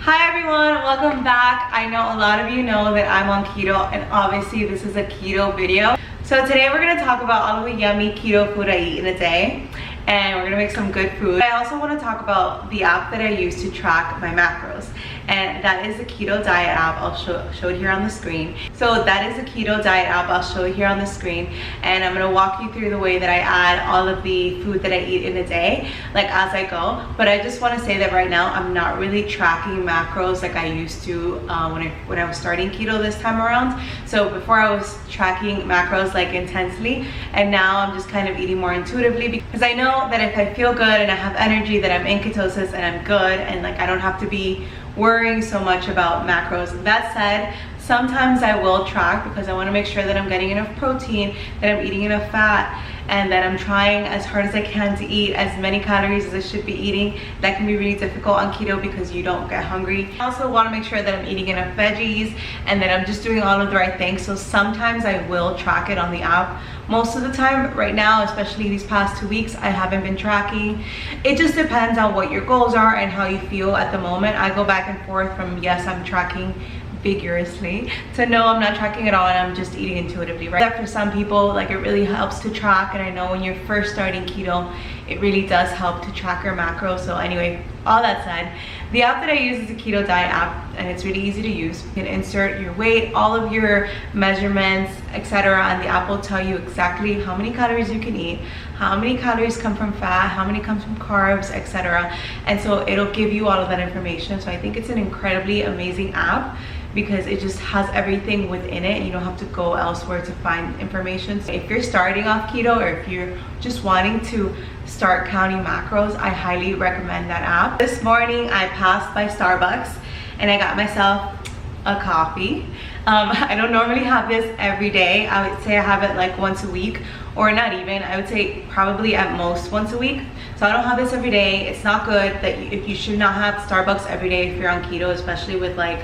Hi everyone, welcome back. I know a lot of you know that I'm on keto, and obviously this is a keto video. So today we're going to talk about all of the yummy keto food I eat in a day, and we're going to make some good food. I also want to talk about the app that I use to track my macros, and that is the Keto Diet app. I'll show it here on the screen. So that is the Keto Diet app. I'll show it here on the screen, and I'm going to walk you through the way that I add all of the food that I eat in a day, like as I go. But I just want to say that right now I'm not really tracking macros like I used to when I was starting keto this time around. So before I was tracking macros like intensely, and now I'm just kind of eating more intuitively, because I know that if I feel good and I have energy, that I'm in ketosis and I'm good, and like I don't have to be worrying so much about macros. That said, sometimes I will track because I want to make sure that I'm getting enough protein, that I'm eating enough fat, and that I'm trying as hard as I can to eat as many calories as I should be eating. That can be really difficult on keto because you don't get hungry. I also want to make sure that I'm eating enough veggies and that I'm just doing all of the right things. So sometimes I will track it on the app. Most of the time right now, especially these past 2 weeks, I haven't been tracking. It just depends on what your goals are and how you feel at the moment. I go back and forth from yes, I'm tracking vigorously to no, I'm not tracking at all and I'm just eating intuitively, right? But for some people, like, it really helps to track, and I know when you're first starting keto, it really does help to track your macros. So anyway, all that said, the app that I use is the Keto Diet app, and it's really easy to use. You can insert your weight, all of your measurements, etc., and the app will tell you exactly how many calories you can eat, how many calories come from fat, how many comes from carbs, etc. And so it'll give you all of that information. So I think it's an incredibly amazing app because it just has everything within it, and you don't have to go elsewhere to find information. So if you're starting off keto, or if you're just wanting to start counting macros, I highly recommend that app. This morning I passed by Starbucks and I got myself a coffee. I don't normally have this every day. I would say I have it like once a week, or not even. I would say probably at most once a week. So I don't have this every day. It's not good. You should not have Starbucks every day if you're on keto, especially with like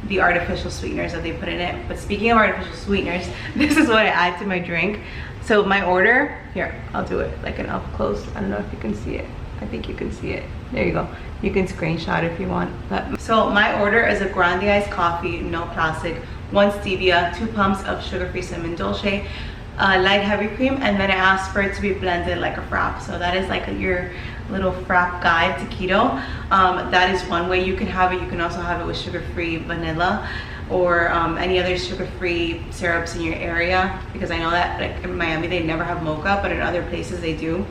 the artificial sweeteners that they put in it. But speaking of artificial sweeteners, this is what I add to my drink. So my order, here, I'll do it like an up close. I don't know if you can see it. I think you can see it. There you go. You can screenshot if you want. So my order is a grande iced coffee, no plastic, 1 stevia, 2 pumps of sugar-free cinnamon dolce, light heavy cream, and then I asked for it to be blended like a frap. So that is like your little frap guide to keto. That is one way you can have it. You can also have it with sugar-free vanilla, or any other sugar-free syrups in your area, because I know that like in Miami they never have mocha, but in other places they do.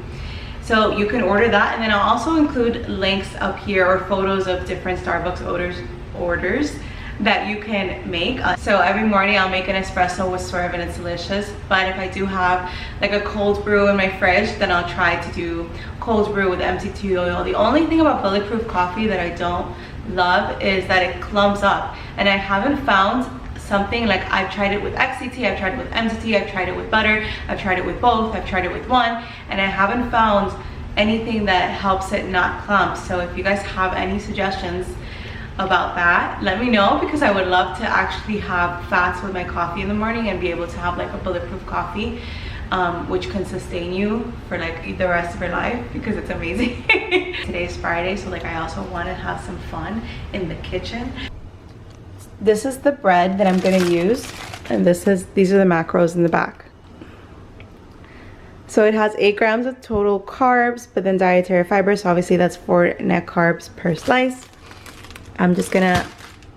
So you can order that, and then I'll also include links up here or photos of different Starbucks orders that you can make. So every morning I'll make an espresso with swerve and it's delicious. But if I do have like a cold brew in my fridge, then I'll try to do cold brew with MCT oil. The only thing about bulletproof coffee that I don't love is that it clumps up, and I haven't found something like, I've tried it with XCT, I've tried it with MCT, I've tried it with butter, I've tried it with both, I've tried it with one, and I haven't found anything that helps it not clump. So if you guys have any suggestions about that, let me know, because I would love to actually have fats with my coffee in the morning and be able to have like a bulletproof coffee, which can sustain you for like the rest of your life, because it's amazing. Today's Friday, so like I also want to have some fun in the kitchen. This is the bread that I'm going to use, and these are the macros in the back. So it has 8 grams of total carbs, but then dietary fiber, so obviously that's 4 net carbs per slice. I'm just gonna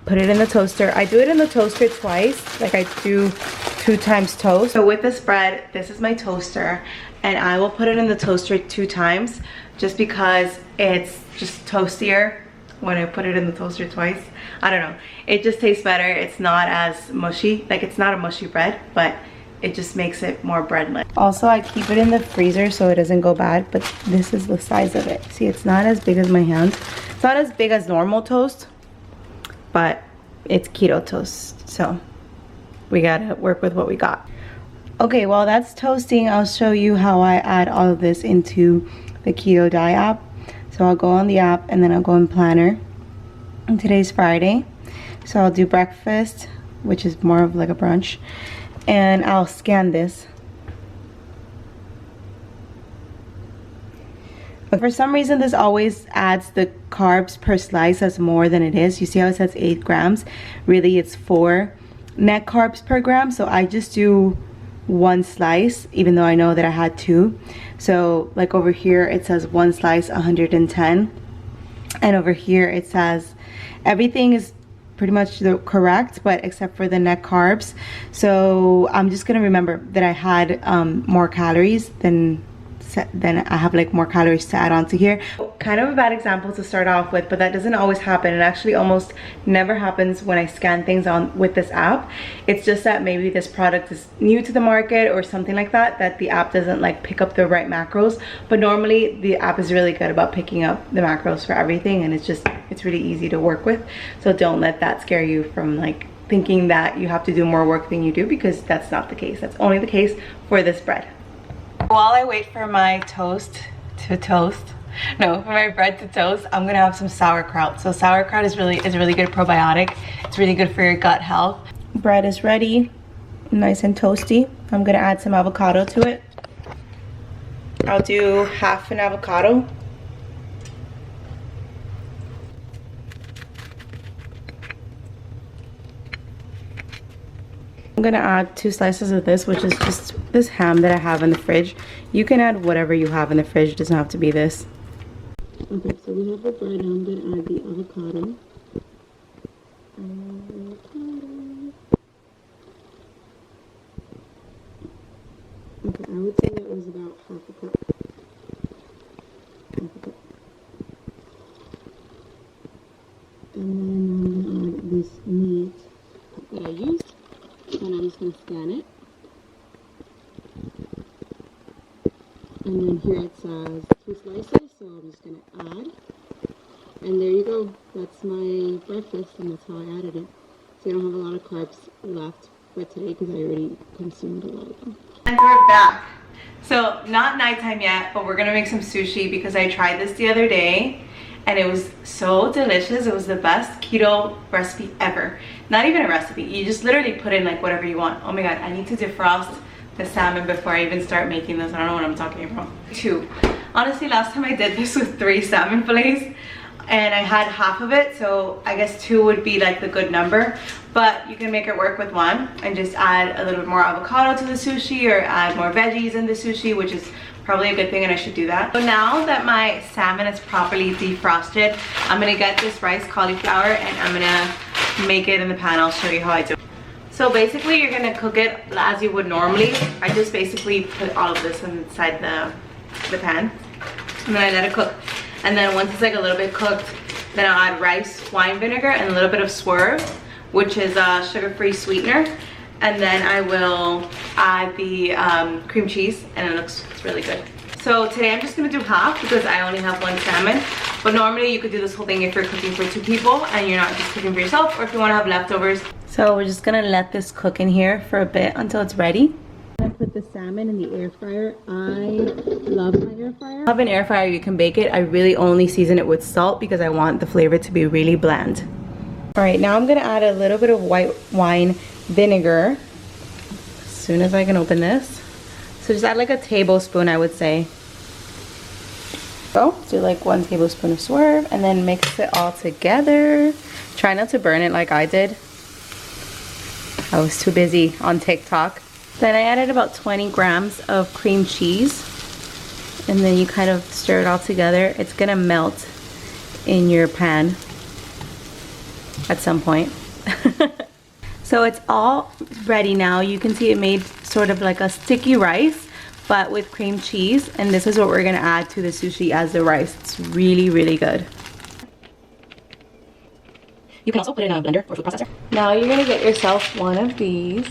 put it in the toaster. I do it in the toaster twice, like I do 2 times toast. So with this bread, this is my toaster, and I will put it in the toaster 2 times just because it's just toastier when I put it in the toaster twice. I don't know, it just tastes better. It's not as mushy, like it's not a mushy bread, but it just makes it more bread-like. Also, I keep it in the freezer so it doesn't go bad, but this is the size of it. See, it's not as big as my hand. It's not as big as normal toast, but it's keto toast, so we gotta work with what we got. Okay, while that's toasting, I'll show you how I add all of this into the Keto Diet app. So I'll go on the app, and then I'll go in Planner. And today's Friday, so I'll do breakfast, which is more of like a brunch, and I'll scan this. But for some reason, this always adds the carbs per slice as more than it is. You see how it says 8 grams? Really, it's 4 net carbs per gram. So I just do 1 slice, even though I know that I had 2. So like over here, it says 1 slice, 110. And over here, it says everything is pretty much correct, but except for the net carbs. So I'm just gonna remember that I had more calories than I have like more calories to add on to here. Kind of a bad example to start off with, but that doesn't always happen. It actually almost never happens when I scan things on with this app. It's just that maybe this product is new to the market or something like that, that the app doesn't like pick up the right macros. But normally the app is really good about picking up the macros for everything, and it's really easy to work with. So don't let that scare you from like thinking that you have to do more work than you do, because that's not the case. That's only the case for this bread. While I wait for my for my bread to toast, I'm gonna have some sauerkraut. So sauerkraut is really good probiotic. It's really good for your gut health. Bread is ready, nice and toasty. I'm gonna add some avocado to it. I'll do half an avocado. I'm gonna add 2 slices of this, which is just this ham that I have in the fridge. You can add whatever you have in the fridge, it doesn't have to be this. Okay, so we have the bread, now I'm gonna add the avocado. Okay, I would say that was about half a cup. And then I'm gonna add this meat that I used. And I'm just going to scan it. And then here it says 2 slices, so I'm just going to add. And there you go. That's my breakfast, and that's how I added it. So I don't have a lot of carbs left for today because I already consumed a lot of them. And we're back. So not nighttime yet, but we're going to make some sushi because I tried this the other day. And it was so delicious. It was the best keto recipe ever. Not even a recipe. You just literally put in like whatever you want. Oh my god, I need to defrost the salmon before I even start making this. I don't know what I'm talking about. 2. Honestly, last time I did this with 3 salmon fillets and I had half of it. So I guess 2 would be like the good number. But you can make it work with 1 and just add a little bit more avocado to the sushi or add more veggies in the sushi, which is probably a good thing, and I should do that. So now that my salmon is properly defrosted, I'm gonna get this rice cauliflower and I'm gonna make it in the pan. I'll show you how I do it. So basically you're gonna cook it as you would normally. I just basically put all of this inside the pan and then I let it cook. And then once it's like a little bit cooked, then I'll add rice, wine vinegar, and a little bit of swerve, which is a sugar-free sweetener. And then I will add the cream cheese, and it's really good. So today I'm just gonna do half because I only have 1 salmon. But normally you could do this whole thing if you're cooking for 2 people and you're not just cooking for yourself, or if you wanna have leftovers. So we're just gonna let this cook in here for a bit until it's ready. I put the salmon in the air fryer. I love my air fryer. If you have an air fryer, you can bake it. I really only season it with salt because I want the flavor to be really bland. All right, now I'm gonna add a little bit of white wine vinegar as soon as I can open this. So just add like a tablespoon, I would say. So do like 1 tablespoon of swerve and then mix it all together. Try not to burn it like I did. I was too busy on TikTok. Then I added about 20 grams of cream cheese, and then you kind of stir it all together. It's gonna melt in your pan at some point. So it's all ready now. You can see it made sort of like a sticky rice, but with cream cheese, and this is what we're gonna add to the sushi as the rice. It's really, really good. You can also put it in a blender or food processor. Now you're gonna get yourself one of these,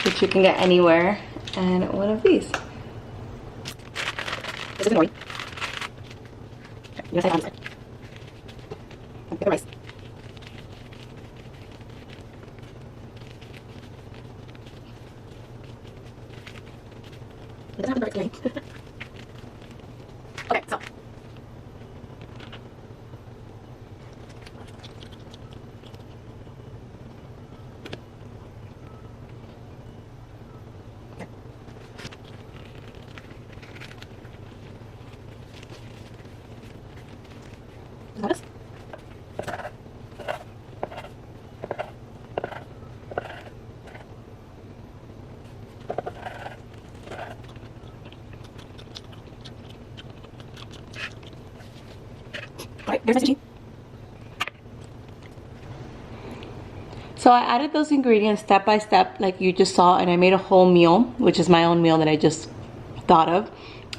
which you can get anywhere, and one of these. This is nori. Okay, you're gonna set it on this side. And get the rice. It doesn't have to be very Okay, so. Right, there's my sushi. So I added those ingredients step by step like you just saw, and I made a whole meal, which is my own meal that I just thought of.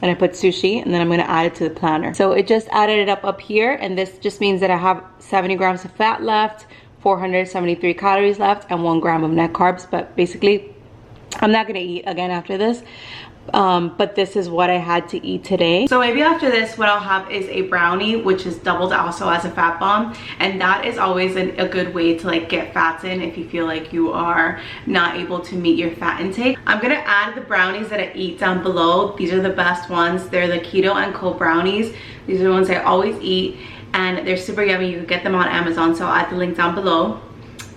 And I put sushi, and then I'm gonna add it to the planner. So it just added it up here, and this just means that I have 70 grams of fat left, 473 calories left, and 1 gram of net carbs. But basically, I'm not gonna eat again after this. But this is what I had to eat today. So maybe after this, what I'll have is a brownie, which is doubled also as a fat bomb, and that is always a good way to like get fats in if you feel like you are not able to meet your fat intake. I'm gonna add the brownies that I eat down below. These are the best ones. They're the Keto & Co brownies. These are the ones I always eat, and they're super yummy. You can get them on Amazon, so I'll add the link down below.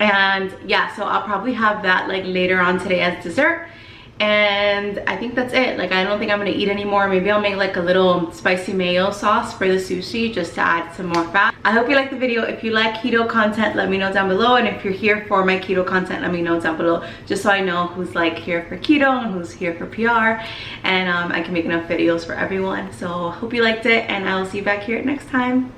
And yeah, so I'll probably have that like later on today as dessert. And I think that's it. Like, I don't think I'm gonna eat anymore. Maybe I'll make like a little spicy mayo sauce for the sushi just to add some more fat. I hope you liked the video. If you like keto content, let me know down below. And if you're here for my keto content, let me know down below, just so I know who's like here for keto and who's here for PR, and I can make enough videos for everyone. So hope you liked it, and I will see you back here next time.